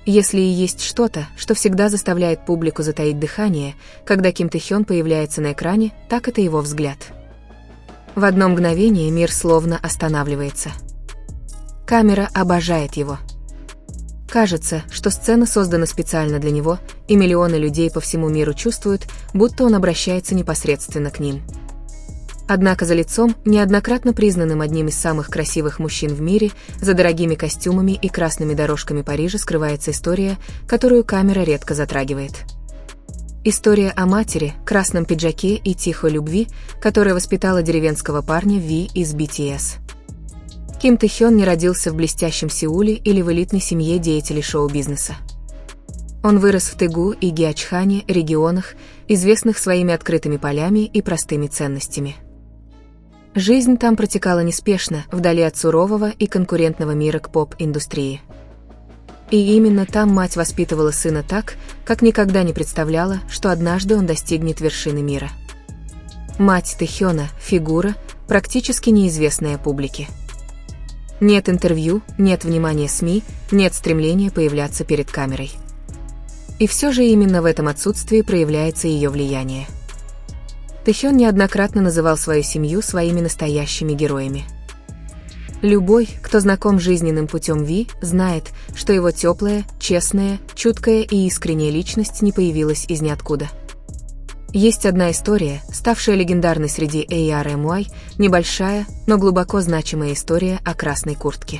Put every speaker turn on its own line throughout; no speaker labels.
Если и есть что-то, что всегда заставляет публику затаить дыхание, когда Ким Тэ-хён появляется на экране, так это его взгляд. В одно мгновение мир словно останавливается. Камера обожает его. Кажется, что сцена создана специально для него, и миллионы людей по всему миру чувствуют, будто он обращается непосредственно к ним. Однако за лицом, неоднократно признанным одним из самых красивых мужчин в мире, за дорогими костюмами и красными дорожками Парижа скрывается история, которую камера редко затрагивает. История о матери, красном пиджаке и тихой любви, которая воспитала деревенского парня Ви из BTS. Ким Тэ-хён не родился в блестящем Сеуле или в элитной семье деятелей шоу-бизнеса. Он вырос в Тэгу и Геочхане, регионах, известных своими открытыми полями и простыми ценностями. Жизнь там протекала неспешно, вдали от сурового и конкурентного мира к поп-индустрии. И именно там мать воспитывала сына так, как никогда не представляла, что однажды он достигнет вершины мира. Мать Тэ-хёна – фигура, практически неизвестная публике. Нет интервью, нет внимания СМИ, нет стремления появляться перед камерой. И все же именно в этом отсутствии проявляется ее влияние. Тэ-хён неоднократно называл свою семью своими настоящими героями. Любой, кто знаком с жизненным путем Ви, знает, что его теплая, честная, чуткая и искренняя личность не появилась из ниоткуда. Есть одна история, ставшая легендарной среди ARMY, небольшая, но глубоко значимая история о красной куртке.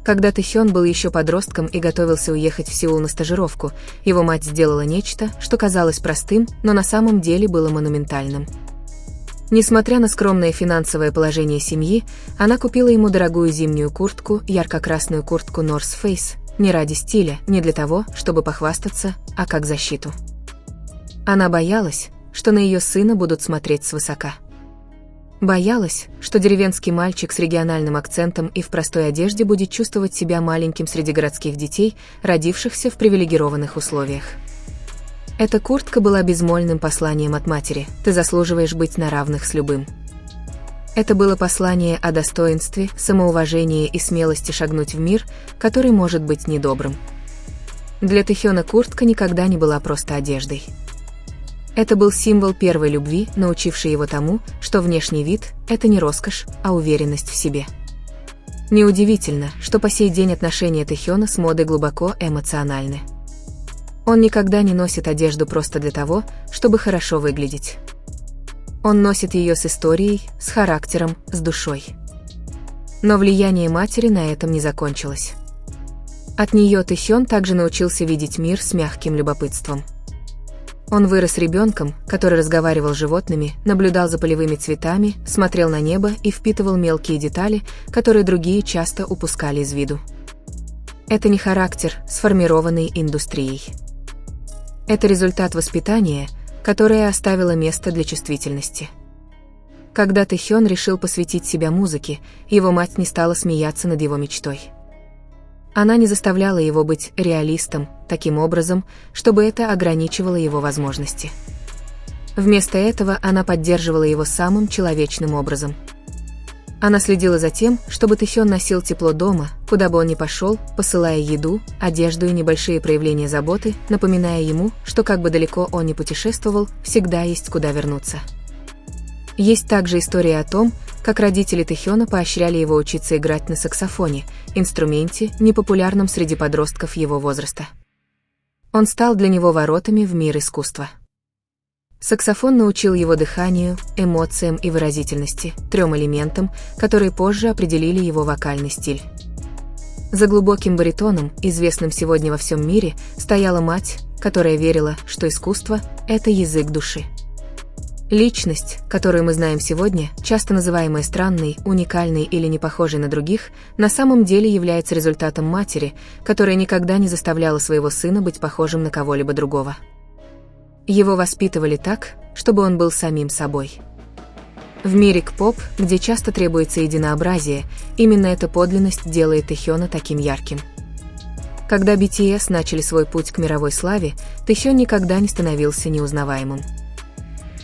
Когда Тэ-хён был еще подростком и готовился уехать в Сеул на стажировку, его мать сделала нечто, что казалось простым, но на самом деле было монументальным. Несмотря на скромное финансовое положение семьи, она купила ему дорогую зимнюю куртку, ярко-красную куртку North Face, не ради стиля, не для того, чтобы похвастаться, а как защиту. Она боялась, что на ее сына будут смотреть свысока. Боялась, что деревенский мальчик с региональным акцентом и в простой одежде будет чувствовать себя маленьким среди городских детей, родившихся в привилегированных условиях. Эта куртка была безмолвным посланием от матери: «Ты заслуживаешь быть на равных с любым». Это было послание о достоинстве, самоуважении и смелости шагнуть в мир, который может быть недобрым. Для Тэ-хёна куртка никогда не была просто одеждой. Это был символ первой любви, научивший его тому, что внешний вид – это не роскошь, а уверенность в себе. Неудивительно, что по сей день отношения Тэ-хёна с модой глубоко эмоциональны. Он никогда не носит одежду просто для того, чтобы хорошо выглядеть. Он носит ее с историей, с характером, с душой. Но влияние матери на этом не закончилось. От нее Тэ-хён также научился видеть мир с мягким любопытством. Он вырос ребенком, который разговаривал с животными, наблюдал за полевыми цветами, смотрел на небо и впитывал мелкие детали, которые другие часто упускали из виду. Это не характер, сформированный индустрией. Это результат воспитания, которое оставило место для чувствительности. Когда Тэ-хён решил посвятить себя музыке, его мать не стала смеяться над его мечтой. Она не заставляла его быть реалистом, таким образом, чтобы это ограничивало его возможности. Вместо этого она поддерживала его самым человечным образом. Она следила за тем, чтобы Тэ-хён носил тепло дома, куда бы он ни пошел, посылая еду, одежду и небольшие проявления заботы, напоминая ему, что как бы далеко он ни путешествовал, всегда есть куда вернуться. Есть также история о том, как родители Тэ-хёна поощряли его учиться играть на саксофоне, инструменте, непопулярном среди подростков его возраста. Он стал для него воротами в мир искусства. Саксофон научил его дыханию, эмоциям и выразительности, 3 элементам, которые позже определили его вокальный стиль. За глубоким баритоном, известным сегодня во всем мире, стояла мать, которая верила, что искусство – это язык души. Личность, которую мы знаем сегодня, часто называемая странной, уникальной или не похожей на других, на самом деле является результатом матери, которая никогда не заставляла своего сына быть похожим на кого-либо другого. Его воспитывали так, чтобы он был самим собой. В мире к-поп, где часто требуется единообразие, именно эта подлинность делает Тэ-хёна таким ярким. Когда BTS начали свой путь к мировой славе, Тэ-хён никогда не становился неузнаваемым.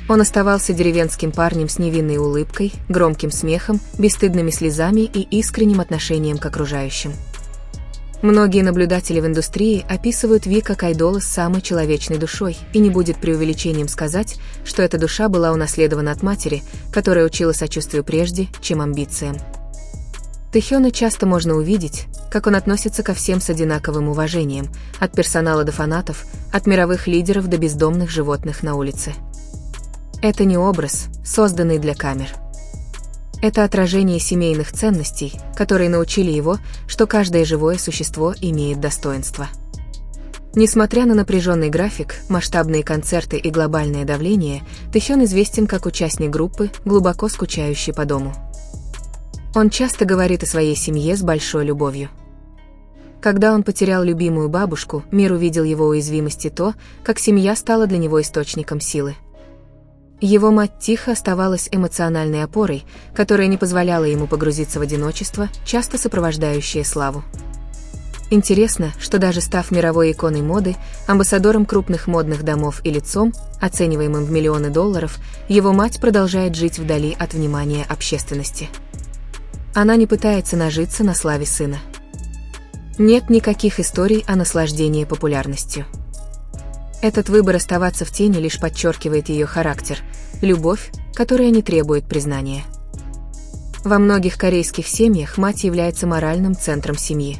Он оставался деревенским парнем с невинной улыбкой, громким смехом, бесстыдными слезами и искренним отношением к окружающим. Многие наблюдатели в индустрии описывают Ви как айдола с самой человечной душой, и не будет преувеличением сказать, что эта душа была унаследована от матери, которая учила сочувствию прежде, чем амбициям. Тэхёна часто можно увидеть, как он относится ко всем с одинаковым уважением, от персонала до фанатов, от мировых лидеров до бездомных животных на улице. Это не образ, созданный для камер. Это отражение семейных ценностей, которые научили его, что каждое живое существо имеет достоинство. Несмотря на напряженный график, масштабные концерты и глобальное давление, Тэхён известен как участник группы, глубоко скучающий по дому. Он часто говорит о своей семье с большой любовью. Когда он потерял любимую бабушку, мир увидел его уязвимость и то, как семья стала для него источником силы. Его мать тихо оставалась эмоциональной опорой, которая не позволяла ему погрузиться в одиночество, часто сопровождающее славу. Интересно, что даже став мировой иконой моды, амбассадором крупных модных домов и лицом, оцениваемым в миллионы долларов, его мать продолжает жить вдали от внимания общественности. Она не пытается нажиться на славе сына. Нет никаких историй о наслаждении популярностью. Этот выбор оставаться в тени лишь подчеркивает ее характер, любовь, которая не требует признания. Во многих корейских семьях мать является моральным центром семьи.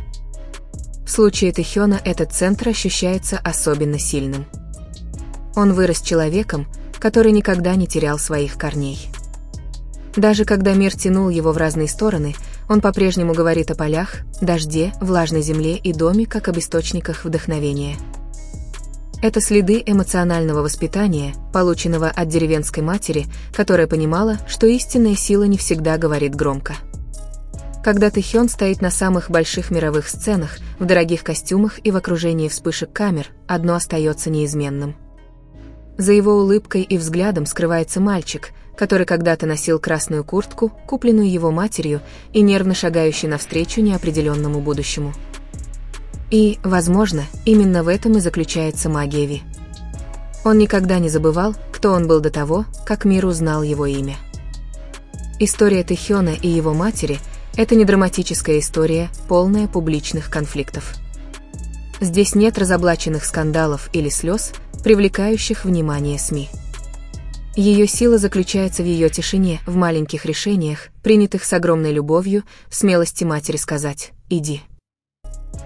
В случае Тэхёна этот центр ощущается особенно сильным. Он вырос человеком, который никогда не терял своих корней. Даже когда мир тянул его в разные стороны, он по-прежнему говорит о полях, дожде, влажной земле и доме как об источниках вдохновения. Это следы эмоционального воспитания, полученного от деревенской матери, которая понимала, что истинная сила не всегда говорит громко. Когда Тэхён стоит на самых больших мировых сценах, в дорогих костюмах и в окружении вспышек камер, одно остается неизменным. За его улыбкой и взглядом скрывается мальчик, который когда-то носил красную куртку, купленную его матерью, и нервно шагающий навстречу неопределенному будущему. И, возможно, именно в этом и заключается магия Ви. Он никогда не забывал, кто он был до того, как мир узнал его имя. История Тэхёна и его матери – это не драматическая история, полная публичных конфликтов. Здесь нет разоблаченных скандалов или слез, привлекающих внимание СМИ. Ее сила заключается в ее тишине, в маленьких решениях, принятых с огромной любовью, в смелости матери сказать «иди».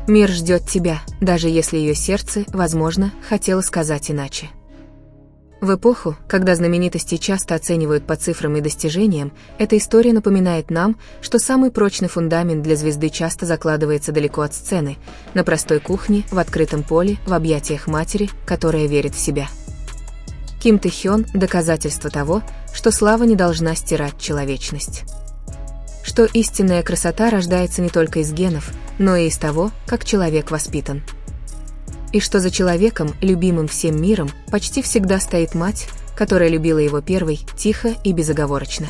Мир ждет тебя, даже если ее сердце, возможно, хотело сказать иначе. В эпоху, когда знаменитости часто оценивают по цифрам и достижениям, эта история напоминает нам, что самый прочный фундамент для звезды часто закладывается далеко от сцены, на простой кухне, в открытом поле, в объятиях матери, которая верит в себя. Ким Тэхён – доказательство того, что слава не должна стирать человечность. Что истинная красота рождается не только из генов, но и из того, как человек воспитан. И что за человеком, любимым всем миром, почти всегда стоит мать, которая любила его первой, тихо и безоговорочно.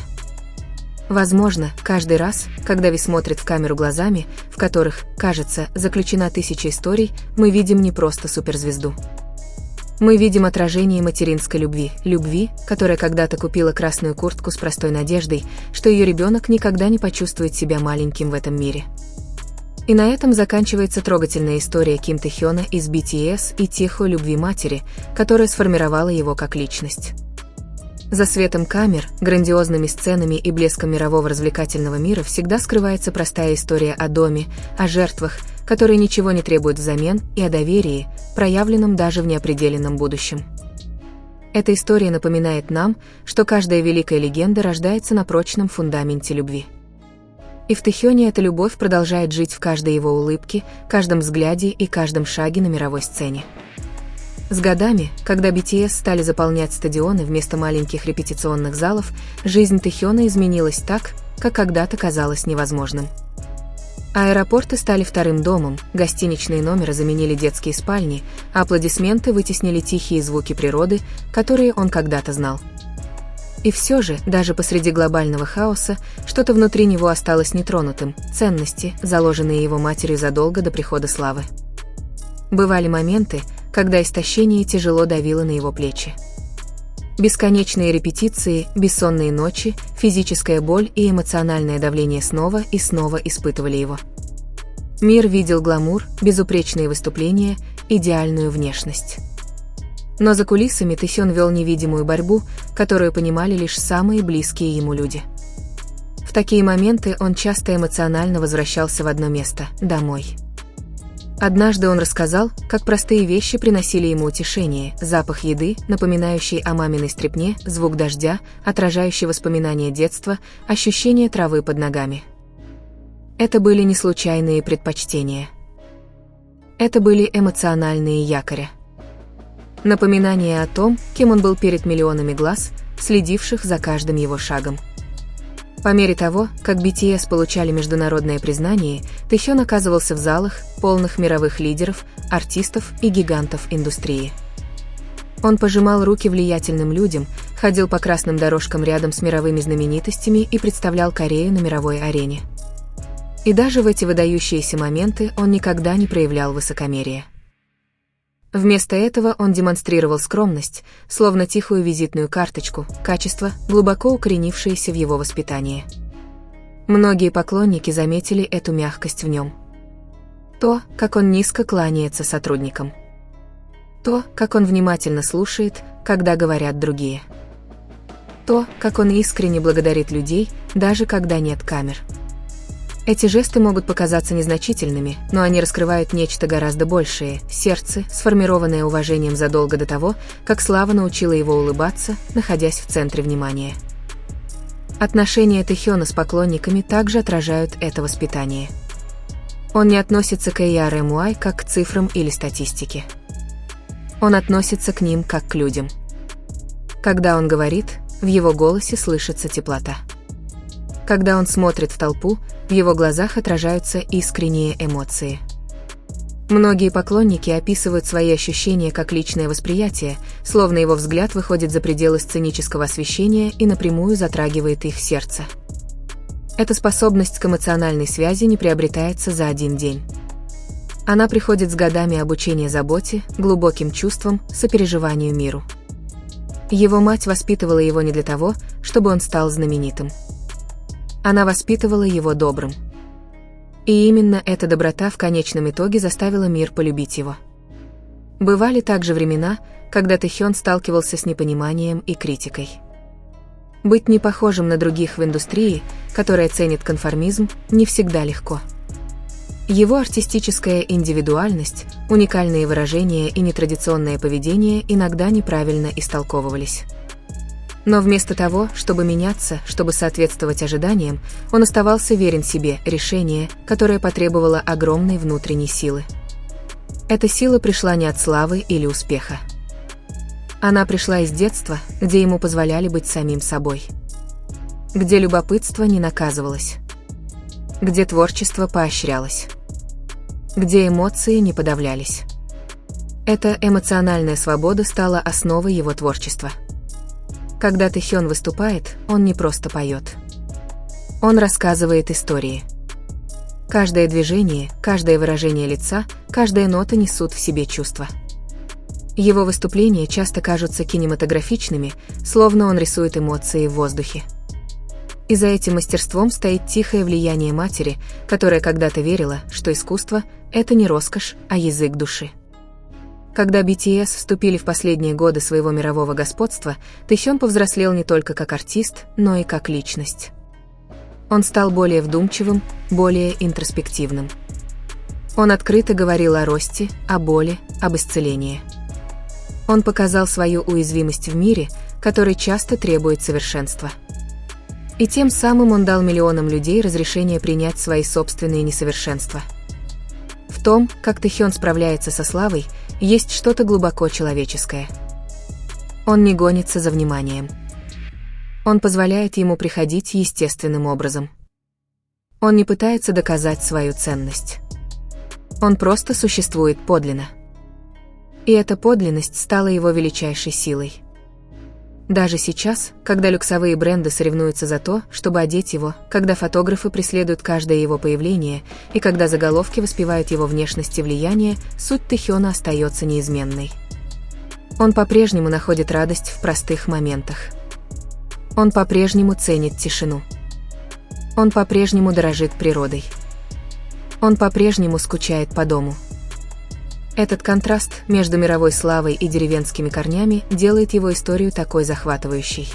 Возможно, каждый раз, когда Ви смотрит в камеру глазами, в которых, кажется, заключена тысяча историй, мы видим не просто суперзвезду. Мы видим отражение материнской любви, которая когда-то купила красную куртку с простой надеждой, что ее ребенок никогда не почувствует себя маленьким в этом мире. И на этом заканчивается трогательная история Ким Тэхёна из BTS и тихой любви матери, которая сформировала его как личность. За светом камер, грандиозными сценами и блеском мирового развлекательного мира всегда скрывается простая история о доме, о жертвах, которые ничего не требуют взамен, и о доверии, проявленном даже в неопределенном будущем. Эта история напоминает нам, что каждая великая легенда рождается на прочном фундаменте любви. И в Тэхёне эта любовь продолжает жить в каждой его улыбке, каждом взгляде и каждом шаге на мировой сцене. С годами, когда BTS стали заполнять стадионы вместо маленьких репетиционных залов, жизнь Тэхёна изменилась так, как когда-то казалось невозможным. Аэропорты стали вторым домом, гостиничные номера заменили детские спальни, а аплодисменты вытеснили тихие звуки природы, которые он когда-то знал. И все же, даже посреди глобального хаоса, что-то внутри него осталось нетронутым, ценности, заложенные его матерью задолго до прихода славы. Бывали моменты, когда истощение тяжело давило на его плечи. Бесконечные репетиции, бессонные ночи, физическая боль и эмоциональное давление снова и снова испытывали его. Мир видел гламур, безупречные выступления, идеальную внешность. Но за кулисами Тэхён вел невидимую борьбу, которую понимали лишь самые близкие ему люди. В такие моменты он часто эмоционально возвращался в одно место – домой. Однажды он рассказал, как простые вещи приносили ему утешение: запах еды, напоминающий о маминой стряпне, звук дождя, отражающий воспоминания детства, ощущение травы под ногами. Это были не случайные предпочтения. Это были эмоциональные якоря. Напоминание о том, кем он был перед миллионами глаз, следивших за каждым его шагом. По мере того, как BTS получали международное признание, Тэхён оказывался в залах, полных мировых лидеров, артистов и гигантов индустрии. Он пожимал руки влиятельным людям, ходил по красным дорожкам рядом с мировыми знаменитостями и представлял Корею на мировой арене. И даже в эти выдающиеся моменты он никогда не проявлял высокомерия. Вместо этого он демонстрировал скромность, словно тихую визитную карточку, качество, глубоко укоренившееся в его воспитании. Многие поклонники заметили эту мягкость в нем. То, как он низко кланяется сотрудникам. То, как он внимательно слушает, когда говорят другие. То, как он искренне благодарит людей, даже когда нет камер. Эти жесты могут показаться незначительными, но они раскрывают нечто гораздо большее – сердце, сформированное уважением задолго до того, как слава научила его улыбаться, находясь в центре внимания. Отношения Тэхёна с поклонниками также отражают это воспитание. Он не относится к ARMY как к цифрам или статистике. Он относится к ним как к людям. Когда он говорит, в его голосе слышится теплота. Когда он смотрит в толпу, в его глазах отражаются искренние эмоции. Многие поклонники описывают свои ощущения как личное восприятие, словно его взгляд выходит за пределы сценического освещения и напрямую затрагивает их сердце. Эта способность к эмоциональной связи не приобретается за один день. Она приходит с годами обучения заботе, глубоким чувствам, сопереживанию миру. Его мать воспитывала его не для того, чтобы он стал знаменитым. Она воспитывала его добрым. И именно эта доброта в конечном итоге заставила мир полюбить его. Бывали также времена, когда Тэхён сталкивался с непониманием и критикой. Быть не похожим на других в индустрии, которая ценит конформизм, не всегда легко. Его артистическая индивидуальность, уникальные выражения и нетрадиционное поведение иногда неправильно истолковывались. Но вместо того, чтобы меняться, чтобы соответствовать ожиданиям, он оставался верен себе, решение, которое потребовало огромной внутренней силы. Эта сила пришла не от славы или успеха. Она пришла из детства, где ему позволяли быть самим собой. Где любопытство не наказывалось. Где творчество поощрялось. Где эмоции не подавлялись. Эта эмоциональная свобода стала основой его творчества. Когда Тэхён выступает, он не просто поет. Он рассказывает истории. Каждое движение, каждое выражение лица, каждая нота несут в себе чувства. Его выступления часто кажутся кинематографичными, словно он рисует эмоции в воздухе. И за этим мастерством стоит тихое влияние матери, которая когда-то верила, что искусство – это не роскошь, а язык души. Когда BTS вступили в последние годы своего мирового господства, Тэхён повзрослел не только как артист, но и как личность. Он стал более вдумчивым, более интроспективным. Он открыто говорил о росте, о боли, об исцелении. Он показал свою уязвимость в мире, который часто требует совершенства. И тем самым он дал миллионам людей разрешение принять свои собственные несовершенства. В том, как Тэхён справляется со славой, есть что-то глубоко человеческое. Он не гонится за вниманием. Он позволяет ему приходить естественным образом. Он не пытается доказать свою ценность. Он просто существует подлинно. И эта подлинность стала его величайшей силой. Даже сейчас, когда люксовые бренды соревнуются за то, чтобы одеть его, когда фотографы преследуют каждое его появление, и когда заголовки воспевают его внешность и влияние, суть Тэхёна остается неизменной. Он по-прежнему находит радость в простых моментах. Он по-прежнему ценит тишину. Он по-прежнему дорожит природой. Он по-прежнему скучает по дому. Этот контраст между мировой славой и деревенскими корнями делает его историю такой захватывающей.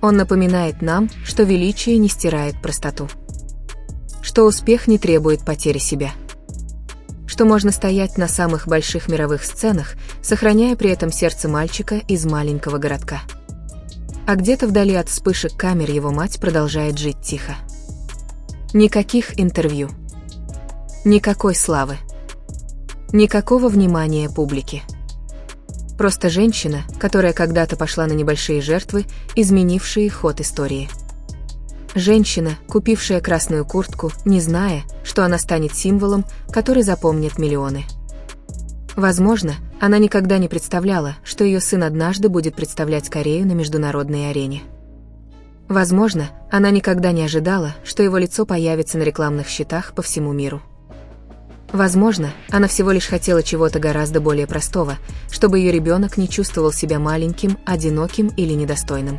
Он напоминает нам, что величие не стирает простоту. Что успех не требует потери себя. Что можно стоять на самых больших мировых сценах, сохраняя при этом сердце мальчика из маленького городка. А где-то вдали от вспышек камер его мать продолжает жить тихо. Никаких интервью. Никакой славы. Никакого внимания публики. Просто женщина, которая когда-то пошла на небольшие жертвы, изменившие ход истории. Женщина, купившая красную куртку, не зная, что она станет символом, который запомнят миллионы. Возможно, она никогда не представляла, что ее сын однажды будет представлять Корею на международной арене. Возможно, она никогда не ожидала, что его лицо появится на рекламных щитах по всему миру. Возможно, она всего лишь хотела чего-то гораздо более простого, чтобы ее ребенок не чувствовал себя маленьким, одиноким или недостойным.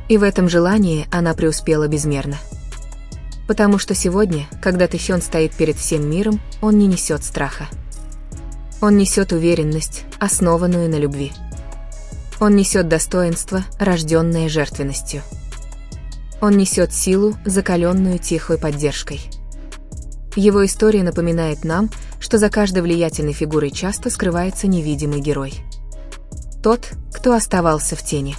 И в этом желании она преуспела безмерно. Потому что сегодня, когда Тэхён стоит перед всем миром, он не несет страха. Он несет уверенность, основанную на любви. Он несет достоинство, рожденное жертвенностью. Он несет силу, закаленную тихой поддержкой. Его история напоминает нам, что за каждой влиятельной фигурой часто скрывается невидимый герой. Тот, кто оставался в тени.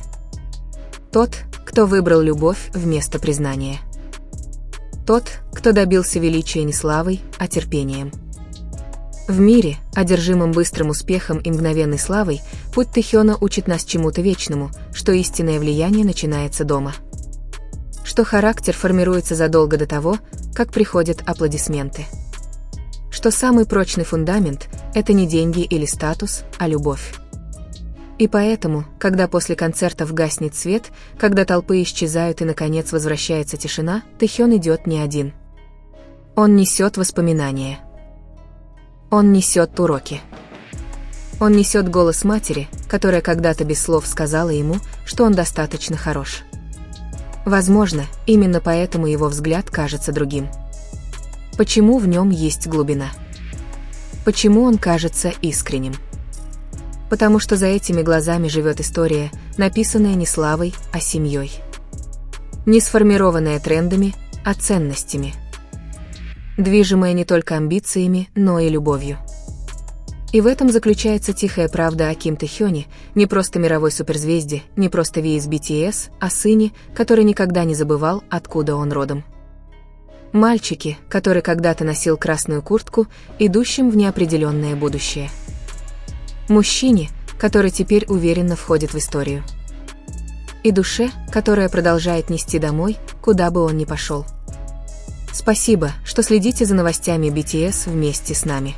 Тот, кто выбрал любовь вместо признания. Тот, кто добился величия не славой, а терпением. В мире, одержимом быстрым успехом и мгновенной славой, путь Тэхёна учит нас чему-то вечному, что истинное влияние начинается дома. Что характер формируется задолго до того, как приходят аплодисменты. Что самый прочный фундамент – это не деньги или статус, а любовь. И поэтому, когда после концертов гаснет свет, когда толпы исчезают и наконец возвращается тишина, Тэхён идет не один. Он несет воспоминания. Он несет уроки. Он несет голос матери, которая когда-то без слов сказала ему, что он достаточно хорош. Возможно, именно поэтому его взгляд кажется другим. Почему в нем есть глубина? Почему он кажется искренним? Потому что за этими глазами живет история, написанная не славой, а семьей. Не сформированная трендами, а ценностями. Движимая не только амбициями, но и любовью. И в этом заключается тихая правда о Ким Тэхёне, не просто мировой суперзвезде, не просто Ви из BTS, а сыне, который никогда не забывал, откуда он родом. Мальчике, который когда-то носил красную куртку, идущим в неопределенное будущее. Мужчине, который теперь уверенно входит в историю. И душе, которая продолжает нести домой, куда бы он ни пошел. Спасибо, что следите за новостями BTS вместе с нами.